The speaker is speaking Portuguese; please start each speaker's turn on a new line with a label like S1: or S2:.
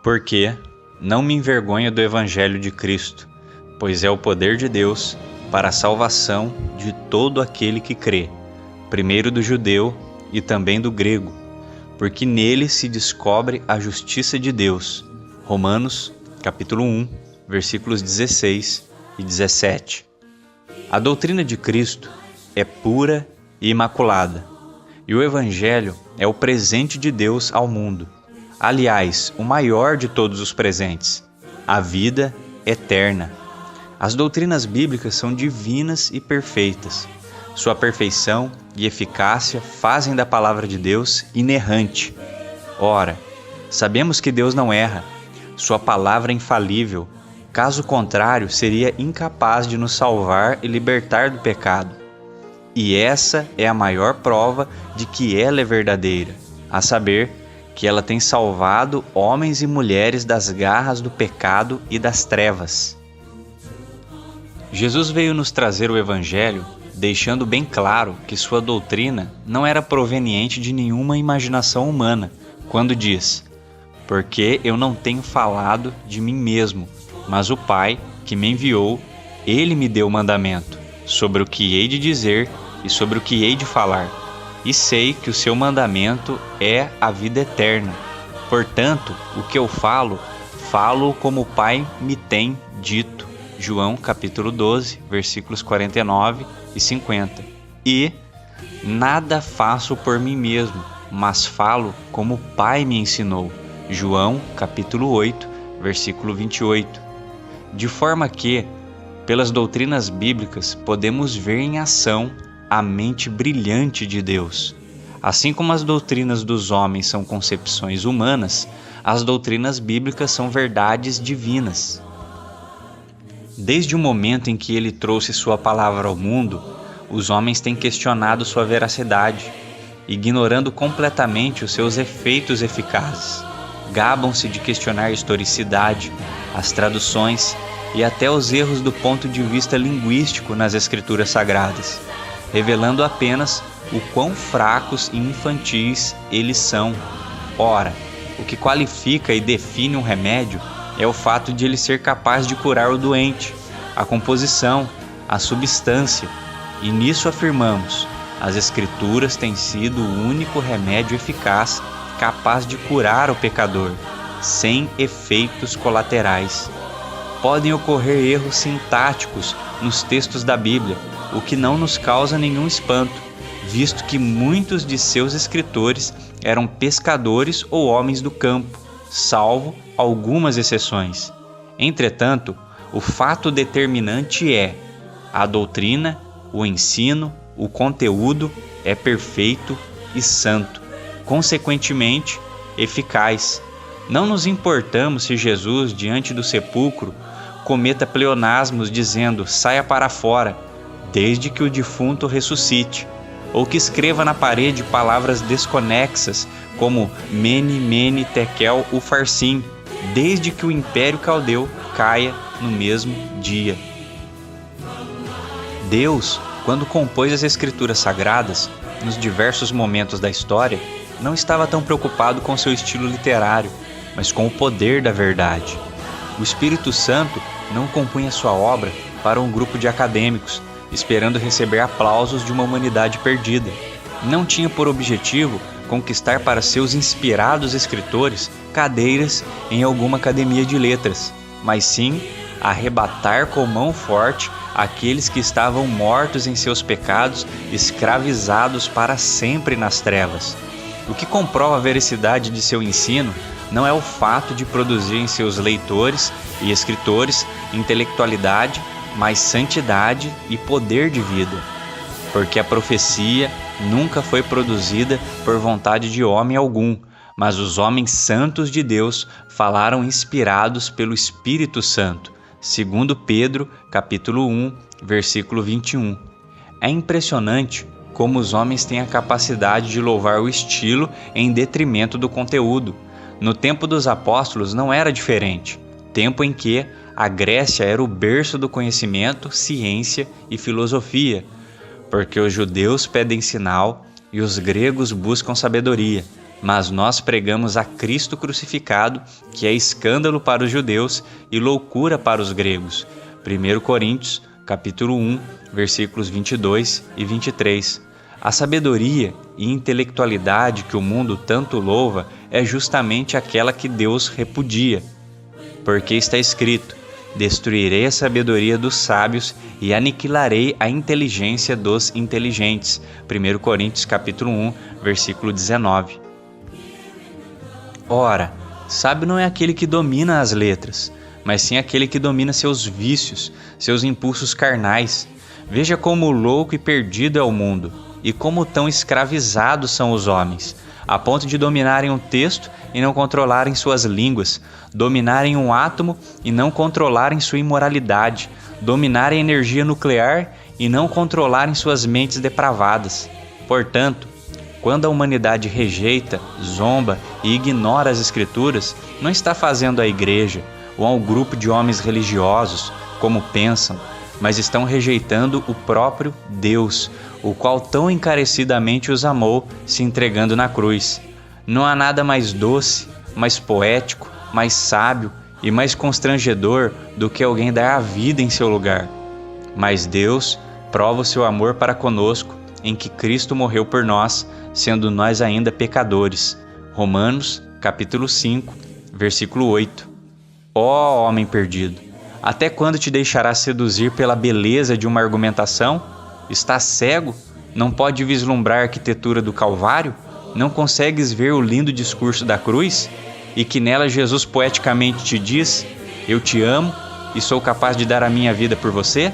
S1: Porque não me envergonho do Evangelho de Cristo, pois é o poder de Deus para a salvação de todo aquele que crê, primeiro do judeu e também do grego, porque nele se descobre a justiça de Deus. Romanos, capítulo 1, versículos 16 e 17. A doutrina de Cristo é pura e imaculada, e o Evangelho é o presente de Deus ao mundo. Aliás, o maior de todos os presentes, a vida eterna. As doutrinas bíblicas são divinas e perfeitas. Sua perfeição e eficácia fazem da palavra de Deus inerrante. Ora, sabemos que Deus não erra. Sua palavra é infalível. Caso contrário, seria incapaz de nos salvar e libertar do pecado. E essa é a maior prova de que ela é verdadeira, a saber, que ela tem salvado homens e mulheres das garras do pecado e das trevas. Jesus veio nos trazer o Evangelho, deixando bem claro que sua doutrina não era proveniente de nenhuma imaginação humana, quando diz: porque eu não tenho falado de mim mesmo, mas o Pai, que me enviou, ele me deu o mandamento, sobre o que hei de dizer e sobre o que hei de falar. E sei que o seu mandamento é a vida eterna. Portanto, o que eu falo como o Pai me tem dito. João capítulo 12, versículos 49 e 50. E nada faço por mim mesmo, mas falo como o Pai me ensinou. João capítulo 8, versículo 28. De forma que, pelas doutrinas bíblicas, podemos ver em ação a mente brilhante de Deus. Assim como as doutrinas dos homens são concepções humanas, as doutrinas bíblicas são verdades divinas. Desde o momento em que ele trouxe sua palavra ao mundo, os homens têm questionado sua veracidade, ignorando completamente os seus efeitos eficazes. Gabam-se de questionar a historicidade, as traduções e até os erros do ponto de vista linguístico nas escrituras sagradas, revelando apenas o quão fracos e infantis eles são. Ora, o que qualifica e define um remédio é o fato de ele ser capaz de curar o doente, a composição, a substância, e nisso afirmamos: as Escrituras têm sido o único remédio eficaz capaz de curar o pecador, sem efeitos colaterais. Podem ocorrer erros sintáticos nos textos da Bíblia, o que não nos causa nenhum espanto, visto que muitos de seus escritores eram pescadores ou homens do campo, salvo algumas exceções. Entretanto, o fato determinante é: a doutrina, o ensino, o conteúdo é perfeito e santo, consequentemente, eficaz. Não nos importamos se Jesus, diante do sepulcro, cometa pleonasmos dizendo: saia para fora, desde que o defunto ressuscite, ou que escreva na parede palavras desconexas como Mene, Mene, Tekel, Ufarsim, desde que o Império Caldeu caia no mesmo dia. Deus, quando compôs as Escrituras Sagradas, nos diversos momentos da história, não estava tão preocupado com seu estilo literário, mas com o poder da verdade. O Espírito Santo não compunha sua obra para um grupo de acadêmicos, esperando receber aplausos de uma humanidade perdida. Não tinha por objetivo conquistar para seus inspirados escritores cadeiras em alguma academia de letras, mas sim arrebatar com mão forte aqueles que estavam mortos em seus pecados, escravizados para sempre nas trevas. O que comprova a veracidade de seu ensino não é o fato de produzir em seus leitores e escritores intelectualidade, mas santidade e poder de vida. Porque a profecia nunca foi produzida por vontade de homem algum, mas os homens santos de Deus falaram inspirados pelo Espírito Santo, segundo Pedro, capítulo 1, versículo 21. É impressionante como os homens têm a capacidade de louvar o estilo em detrimento do conteúdo. No tempo dos apóstolos não era diferente, tempo em que a Grécia era o berço do conhecimento, ciência e filosofia, porque os judeus pedem sinal e os gregos buscam sabedoria, Mas nós pregamos a Cristo crucificado, que é escândalo para os judeus e loucura para os gregos. 1 Coríntios, capítulo 1, versículos 22 e 23. A sabedoria e intelectualidade que o mundo tanto louva é justamente aquela que Deus repudia. Porque está escrito: destruirei a sabedoria dos sábios e aniquilarei a inteligência dos inteligentes. 1 Coríntios capítulo 1, versículo 19. Ora, sábio não é aquele que domina as letras, mas sim aquele que domina seus vícios, seus impulsos carnais. Veja como louco e perdido é o mundo, e como tão escravizados são os homens, a ponto de dominarem um texto e não controlarem suas línguas, dominarem um átomo e não controlarem sua imoralidade, dominarem a energia nuclear e não controlarem suas mentes depravadas. Portanto, quando a humanidade rejeita, zomba e ignora as Escrituras, não está fazendo à igreja ou a um grupo de homens religiosos como pensam, mas estão rejeitando o próprio Deus, o qual tão encarecidamente os amou, se entregando na cruz. Não há nada mais doce, mais poético, mais sábio e mais constrangedor do que alguém dar a vida em seu lugar. Mas Deus prova o seu amor para conosco, em que Cristo morreu por nós, sendo nós ainda pecadores. Romanos, capítulo 5, versículo 8. Ó homem perdido, até quando te deixarás seduzir pela beleza de uma argumentação? Estás cego? Não pode vislumbrar a arquitetura do Calvário? Não consegues ver o lindo discurso da cruz? E que nela Jesus poeticamente te diz: eu te amo e sou capaz de dar a minha vida por você?